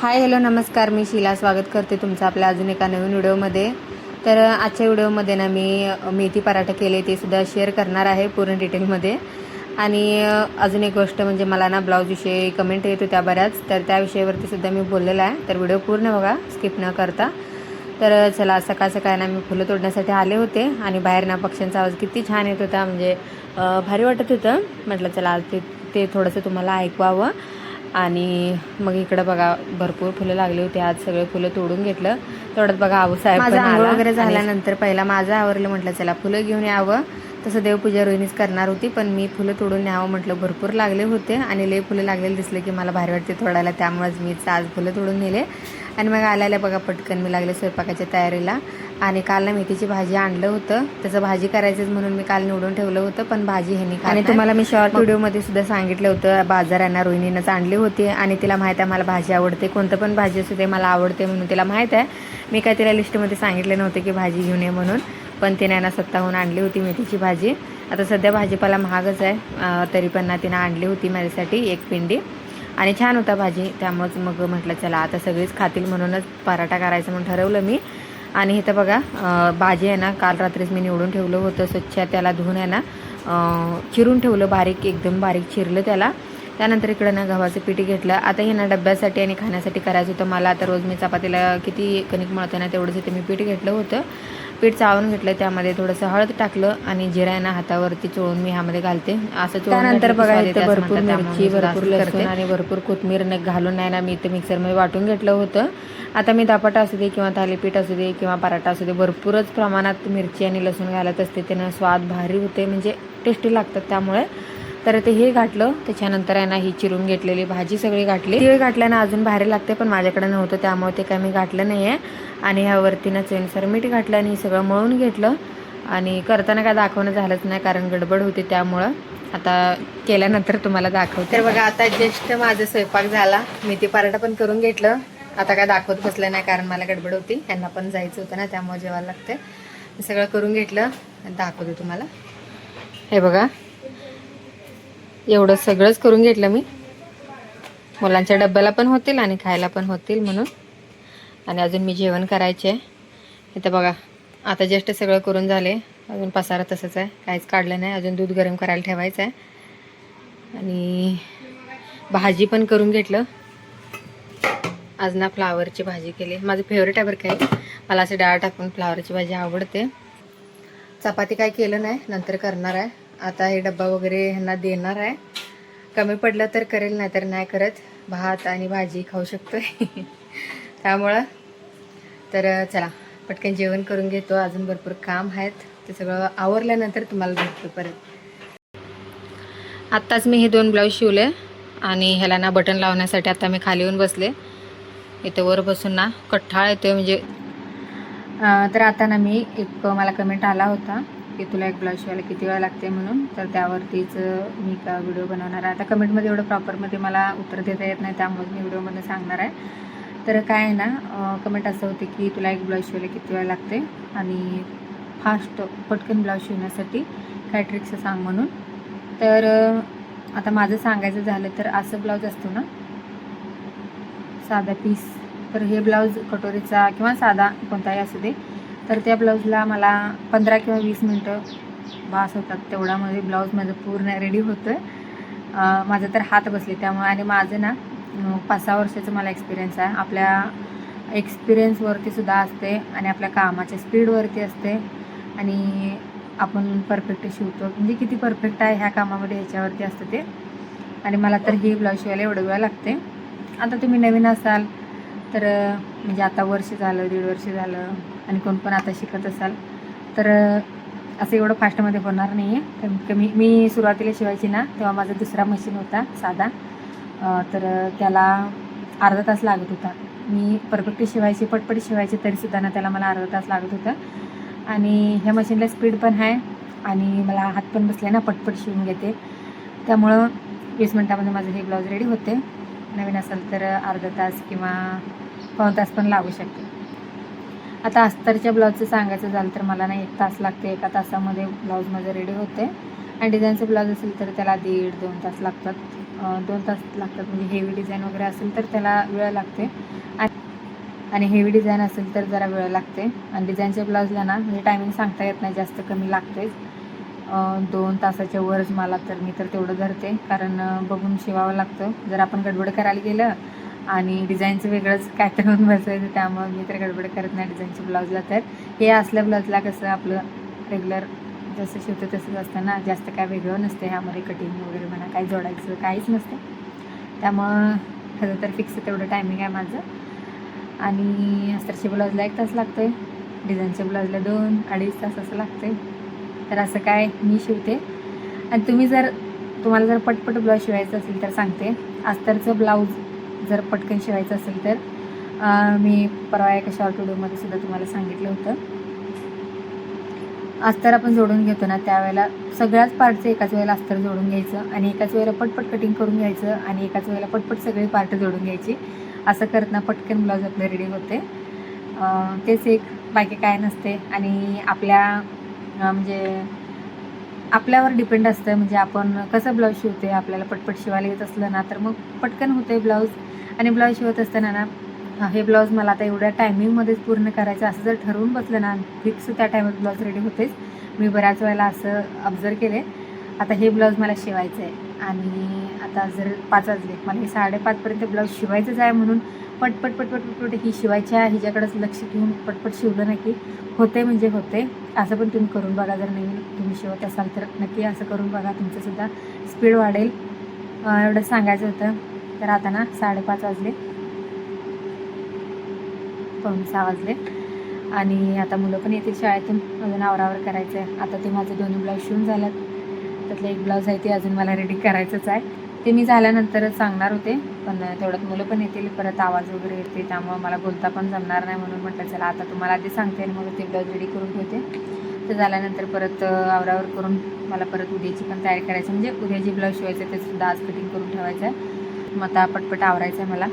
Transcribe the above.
Hi hello नमस्कार, मी शीला स्वागत करते तुमचं आपल्या अजून एका नवीन व्हिडिओमध्ये. तर आजच्या व्हिडिओमध्ये ना मी मेथी पराठा केले ते सुद्धा शेअर करणार आहे पूर्ण डिटेलमध्ये. आणि अजून एक गोष्ट म्हणजे मला ना ब्लाऊजविषयी कमेंट येत होत्या बऱ्याच, तर त्या विषयावरती सुद्धा मी बोललेलं आहे. तर व्हिडिओ पूर्ण बघा, स्किप न करता. तर चला, सकाळ सकाळ ना मी फुलं तोडण्यासाठी आले होते आणि बाहेर ना पक्ष्यांचा आवाज किती छान येत होता, म्हणजे भारी वाटत होतं. म्हटलं चला आज ते थोडंसं तुम्हाला ऐकवावं. आणि मग इकडं बघा भरपूर फुलं लागली होती. आज सगळे फुलं तोडून घेतलं. तेवढ्यात बघा आऊसाहेब पण आला. वगैरे झाल्यानंतर पहिला माझं आवरलं, म्हटलं चला फुलं घेऊन यावं. तसं देवपूजा रोहिणीच करणार होती, पण मी फुलं तोडून न्यावं म्हटलं. भरपूर लागले होते आणि लई फुलं लागलेले दिसले की मला भारी वाटते तोडायला, त्यामुळेच मीच आज फुलं तोडून नेले. आणि मग आल्याला बघा पटकन मी लागले स्वयंपाकाच्या तयारीला. आणि काल ना मेथीची भाजी आणलं होतं, त्याचं भाजी करायचंच म्हणून मी काल निवडून ठेवलं होतं, पण भाजी ह्यांनी खात नाही. आणि तुम्हाला मी शॉर्ट व्हिडिओमध्ये सुद्धा सांगितलं होतं, बाजारांना रोहिणीनंच आणली होती आणि तिला माहीत आहे मला भाजी आवडते, कोणतं पण भाजी असू दे मला आवडते म्हणून तिला माहीत आहे. मी काय तिला लिस्टमध्ये सांगितलं नव्हतं की भाजी घेऊन ये म्हणून, पण तिने ना स्वतःहून आणली होती मेथीची भाजी. आता सध्या भाजीपाला महागच आहे, तरी पण ना तिनं आणली होती माझ्यासाठी एक पिंडी आणि छान होता भाजी. त्यामुळेच मग म्हटलं चला आता सगळीच खातील म्हणूनच पराठा करायचं म्हणून ठरवलं मी. आणि इथं बघा भाजी आहे ना काल रात्रीच मी निवडून ठेवलं होतं स्वच्छ, त्याला धुवून आहे ना चिरून ठेवलं, बारीक एकदम बारीक चिरलं त्याला. त्यानंतर इकडं ना गव्हाचं पीठ घेतलं. आता हे ना डब्यासाठी आणि खाण्यासाठी करायचं होतं मला. आता रोज मी चपातीला किती कणिक मळते ना तेवढंच इथे मी पीठ घेतलं होतं. पीठ चाळून घेतलं, त्यामध्ये थोडंसं हळद टाकलं आणि जिरा आहे ना हातावरती चोळून मी ह्यामध्ये घालते. असं त्यानंतर बघा इथं भरपूर मिरची, भरपूर लसूण आणि भरपूर कोथिंबीर घालून आहे ना मी इथं मिक्सरमध्ये वाटून घेतलं होतं. आता मी दापाटा असू दे किंवा थालीपीठ असू दे किंवा पराठा असू दे भरपूरच प्रमाणात मिरची आणि लसूण घालत असते, त्यानं स्वाद भारी होते, म्हणजे टेस्टी लागतात त्यामुळे. तर ते हे घातलं. त्याच्यानंतर आहे ना ही चिरून घेतलेली भाजी सगळी घातली. तीळ घातल्यानं अजून भारी लागते, पण माझ्याकडे नव्हतं त्यामुळे ते काय मी घातलं नाही आहे. आणि ह्यावरती ना चवीनुसार मीठ घातलं आणि सगळं मळून घेतलं. आणि करताना काय दाखवणं झालंच नाही कारण गडबड होती, त्यामुळं आता केल्यानंतर तुम्हाला दाखवते. तर बघा आता जस्ट माझा स्वयंपाक झाला, मेथी पराठा पण करून घेतलं. आता काय दाखवत बसलं नाही कारण मला गडबड होती, यांना पण जायचं होतं ना त्यामुळे जेवायला लागते. सगळं करून घेतलं आणि दाखवते तुम्हाला. हे बघा एवढं सगळंच करून घेतलं मी, मुलांच्या डब्याला पण होतील आणि खायला पण होतील म्हणून. आणि अजून मी जेवण करायचे आहे. इथं बघा आता जस्ट सगळं करून झाले, अजून पसारा तसंच आहे, काहीच काढलं नाही. अजून दूध गरम करायला ठेवायचं आहे आणि भाजी पण करून घेतलं. आज ना फ्लावरची भाजी केली, माझं फेवरेट आहे बरं काय, मला असं डाळ टाकून फ्लावरची भाजी आवडते. चपाती काय केलं नाही, नंतर करणार आहे. आता हे डब्बा वगैरे ह्यांना देणार आहे, कमी पडलं तर करेल, नाही तर नाही करत. भात आणि भाजी खाऊ शकतोय त्यामुळं. तर चला पटकन जेवण करून घेतो, अजून भरपूर काम आहेत, ते सगळं आवरल्यानंतर तुम्हाला भेटतो परत. आत्ताच मी हे 2 ब्लाऊज शिवले आणि ह्याला ना बटन लावण्यासाठी आता मी खाली येऊन बसले. इथं वर बसून ना कठ्ठाळ येतोय म्हणजे. तर आता ना मी मला कमेंट आला होता की तुला एक ब्लाऊज शिवायला किती वेळ लागते म्हणून, तर त्यावरतीच मी का व्हिडिओ बनवणार आहे. आता कमेंटमध्ये एवढं प्रॉपरमध्ये मला उत्तर देता येत नाही, त्यामुळे मी व्हिडिओमध्ये सांगणार आहे. तर काय आहे ना कमेंट असं होते की तुला एक ब्लाऊज शिवायला किती वेळ लागते आणि फास्ट पटकन ब्लाऊज शिवण्यासाठी काय ट्रिक्स सांग म्हणून. तर आता माझं सांगायचं झालं तर असं ब्लाऊज असतो ना साधा पीस, तर हे ब्लाऊज कटोरीचा किंवा साधा कोणताही असू दे, तर त्या ब्लाऊजला मला 15 किंवा 20 मिनटं बास होतात. तेवढ्यामध्ये ब्लाऊज माझं पूर्ण रेडी होतं. माझं तर हात बसले त्यामुळे. आणि माझं ना 5-6 वर्षाचं मला एक्सपिरियन्स आहे. आपल्या एक्सपिरियन्सवरती सुद्धा असते आणि आपल्या कामाच्या स्पीडवरती असते आणि आपण परफेक्ट शिवतो, म्हणजे किती परफेक्ट आहे ह्या कामामध्ये ह्याच्यावरती असतं ते. आणि मला तर हे ब्लाऊज शिवायला एवढं वेळ लागते. आता तुम्ही नवीन असाल तर म्हणजे आता वर्ष झालं, 1.5 वर्ष झालं आणि कोण पण आता शिकत असाल तर असं एवढं फास्टमध्ये होणार नाही आहे. कमीत कमी मी सुरुवातीला शिवायची ना तेव्हा माझा दुसरा मशीन होता साधा, तर त्याला अर्धा तास लागत होता. मी परफेक्ट शिवायची, पटपट शिवायची, तरीसुद्धा ना त्याला मला अर्धा तास लागत होता. आणि ह्या मशीनला स्पीड पण आहे आणि मला हात पण बसले ना, पटपट शिवून घेते, त्यामुळं 20 मिनटामध्ये माझं हे ब्लाऊज रेडी होते. नवीन असेल तर अर्धा तास किंवा पाऊण तास पण लागू शकते. आता अस्तरच्या ब्लाऊजचं सांगायचं झालं तर मला ना 1 तास लागते, 1 तासामध्ये ब्लाऊज माझं रेडी होते. आणि डिझाईनचं ब्लाऊज असेल तर त्याला 1.5-2 तास लागतात. 2 तास लागतात. म्हणजे हेवी डिझाईन वगैरे असेल तर त्याला वेळ लागते आणि हेवी डिझाईन असेल तर जरा वेळ लागते. आणि डिझाईनच्या ब्लाऊजला ना म्हणजे टायमिंग सांगता येत नाही, जास्त कमी लागतेच. 2 तासाच्या वरच मला तर मी तर तेवढं धरते, कारण बघून शिवावं लागतं. जर आपण गडबड करायला गेलं आणि डिझाईनचं वेगळंच काय तर होऊन बसायचं, त्यामुळे मी तर गडबड करत नाही डिझाईनच्या ब्लाऊजला. तर हे असल्या ब्लाऊजला कसं आपलं रेग्युलर जसं शिवतं तसंच असतं ना, जास्त काय वेगळं नसते ह्यामध्ये. कटिंग वगैरे म्हणा, काही जोडायचं काहीच नसते. त्यामुळं खरं तर फिक्स तेवढं टायमिंग आहे माझं. आणि अस्तरच्या ब्लाऊजला 1 तास लागतो आहे, डिझाईनच्या ब्लाऊजला 2-2.5 तास असं लागते. तर असं काय मी शिवते. आणि तुम्हाला जर पटपट ब्लाऊज शिवायचं असेल तर सांगते. अस्तरचं ब्लाऊज जर पटकन शिवायचं असेल तर मी परवा एका शॉर्ट व्हिडिओमध्ये सुद्धा तुम्हाला सांगितलं होतं. अस्तर आपण जोडून घेतो ना, त्यावेळेला सगळ्याच पार्टचं एकाच वेळेला अस्तर जोडून घ्यायचं आणि एकाच वेळेला पटपट कटिंग करून घ्यायचं आणि एकाच वेळेला पटपट सगळे पार्ट जोडून घ्यायची. असं करत ना पटकन ब्लाऊज आपलं रेडी होते. तेच एक, बाकी काय नसते. आणि म्हणजे आपल्यावर डिपेंड असतं. म्हणजे आपण कसं ब्लाऊज शिवते, आपल्याला पटपट शिवायला येत असलं ना तर मग पटकन होते ब्लाऊज. आणि ब्लाऊज शिवत असताना ना हे ब्लाऊज मला आता एवढ्या टायमिंगमध्येच पूर्ण करायचं असं जर ठरवून बसलं ना, फिक्स त्या टायमात ब्लाऊज रेडी होतेच. मी बऱ्याच वेळेला असं ऑब्झर्व केले. आता हे ब्लाऊज मला शिवायचं आहे आणि आता जर 5 वाजले, मला हे 5:30पर्यंत ब्लाऊज शिवायचंच आहे म्हणून पटपट ही शिवायच्या हिच्याकडेच लक्ष घेऊन पटपट शिवलं ना की होते म्हणजे होते. असं पण तुम्ही करून बघा. जर नवीन तुम्ही शिवत असाल तर नक्की असं करून बघा, तुमचंसुद्धा स्पीड वाढेल. एवढंच सांगायचं होतं. तर आता ना 5:30 वाजले, 5:45 वाजले आणि आता मुलं पण येतील शाळेतून. अजून आवरावर करायचं आहे. आता ते माझे 2 ब्लाऊज शिवून झाल्यात, त्यातलं 1 ब्लाऊज आहे ते अजून मला रेडी करायचंच आहे. ते मी झाल्यानंतरच सांगणार होते, पण तेवढ्यात मुलं पण येतील, परत आवाज वगैरे येते, त्यामुळं मला बोलता पण जमणार नाही. म्हणून म्हटलं चला आता तुम्हाला आधी सांगते आणि मग ते ब्लाऊज रेडी करून ठेवते. ते झाल्यानंतर परत आवरावर करून मला परत उद्याची पण तयारी करायची. म्हणजे उद्या जे ब्लाऊज शिवायचं ते सुद्धा आज कटिंग करून ठेवायचं आहे. मग आता पटपट आवरायचं आहे मला.